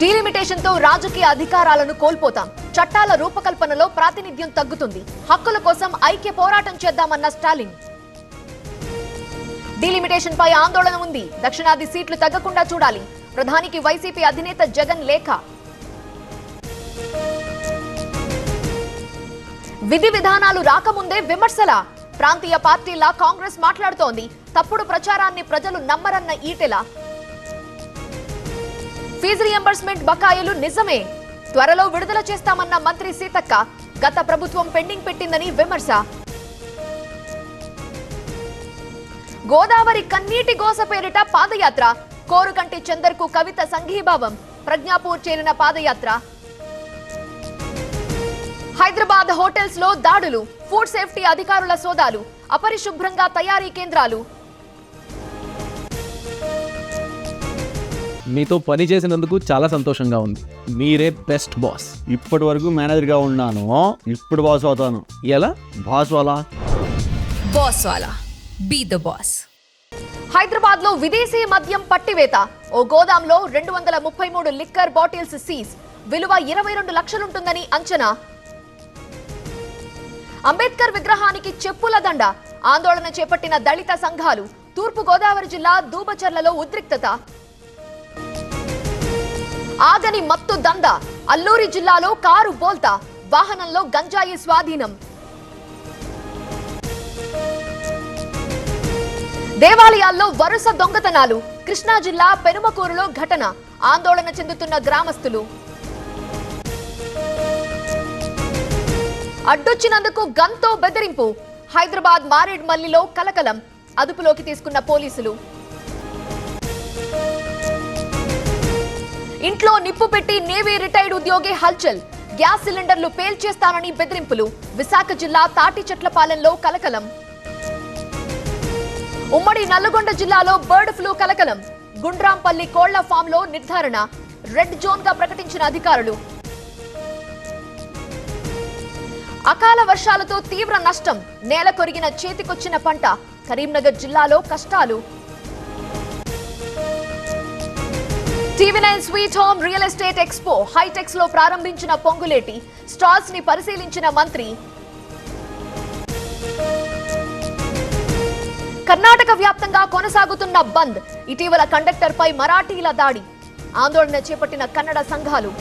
Delimitation తో రాజకీయ అధికారాలను కోల్పోతాం. చట్టాల రూపకల్పనలో ప్రాతినిధ్యం తగ్గుతుంది. హక్కుల కోసం ఐక్య పోరాటం చేద్దామన్న స్టాలిన్. డీలిమిటేషన్ పై ఆందోళన ఉంది. దక్షిణాది సీట్లు తగ్గకుండా చూడాలి. ప్రధానికి వైసీపీ అధినేత జగన్ లేఖ. విధి విధానాలు రాకముందే విమర్శల. ప్రాంతీయ పార్టీలా కాంగ్రెస్ మాట్లాడుతోంది. తప్పుడు ప్రచారాన్ని ప్రజలు నమ్మరన్న ఈటెల. ఫీజు రియంబర్స్మెంట్ బకాయిలు నిజమే, త్వరలో విడుదల చేస్తామన్న మంత్రి సీతక్క. గత ప్రభుత్వం పెండింగ్ పెట్టిందని విమర్శ. గోదావరి కన్నీటి గోస పేరిట పాదయాత్ర. కోరుకంటి చందర్కు కవిత సంఘీభావం. ప్రజ్ఞాపూర్ చేరిన పాదయాత్ర. హైదరాబాద్ హోటల్స్ లో దాడులు. ఫుడ్ సేఫ్టీ అధికారుల సోదాలు. అపరిశుభ్రంగా తయారీ కేంద్రాలు. మీతో పని చేసినందుకు చాలా సంతోషంగా ఉంది. మీరే బెస్ట్ బాస్. ఇప్పటి వరకు మేనేజర్గా ఉన్నాను, ఇప్పుడు బాస్ అవుతాను. ఎలా? బాస్ వాలా బాస్ వాలా బీ ద బాస్. హైదరాబాద్ లో విదేశీ మద్యం పట్టివేత. ఓ గోదాంలో 233 లిక్కర్ బాటిల్స్ సీజ్. విలువ 22 లక్షలుంటుందని అంచనా. అంబేద్కర్ విగ్రహానికి చెప్పుల దండ. ఆందోళన చేపట్టిన దళిత సంఘాలు. తూర్పు గోదావరి జిల్లా దూబచర్లలో ఉద్రిక్తత. ఆగని మత్తు దంద. అల్లూరి జిల్లాలో కారు బోల్తా. వాహనంలో గంజాయి స్వాధీనం. దేవాలయాల్లో వరుస దొంగతనాలు. కృష్ణా జిల్లా పెనుమకూరులో ఘటన. ఆందోళన చెందుతున్న గ్రామస్తులు. అడ్డొచ్చినందుకు గన్తో బెదిరింపు. హైదరాబాద్ మారేడ్మల్లిలో కలకలం. అదుపులోకి తీసుకున్న పోలీసులు. ఇంట్లో నిప్పు పెట్టి నేవీ రిటైర్డ్ ఉద్యోగి హల్చల్. గ్యాస్ సిలిండర్లు పేల్చేస్తానని బెదిరింపులు. విశాఖ జిల్లా తాటిచెట్లపాలెంలో కలకలం. ఉమ్మడి నల్లగొండ జిల్లాలో బర్డ్ ఫ్లూ కలకలం. గుండ్రాంపల్లి కోళ్ల ఫామ్ లో నిర్ధారణ. రెడ్ జోన్ గా ప్రకటించిన అధికారులు. అకాల వర్షాలతో తీవ్ర నష్టం. నేల కొరిగిన చేతికొచ్చిన పంట. కరీంనగర్ జిల్లాలో కష్టాలు. TV9 sweet home real estate expo HITEX లో ప్రారంభించిన పొంగులేటి. స్టాల్స్ ని పరిశీలించిన మంత్రి. కర్ణాటక వ్యాప్తంగా కొనసాగుతున్న బంద్. ఇటీవల కండక్టర్ పై మరాఠీల దాడి. ఆందోళన చేపట్టిన కన్నడ సంఘాలు.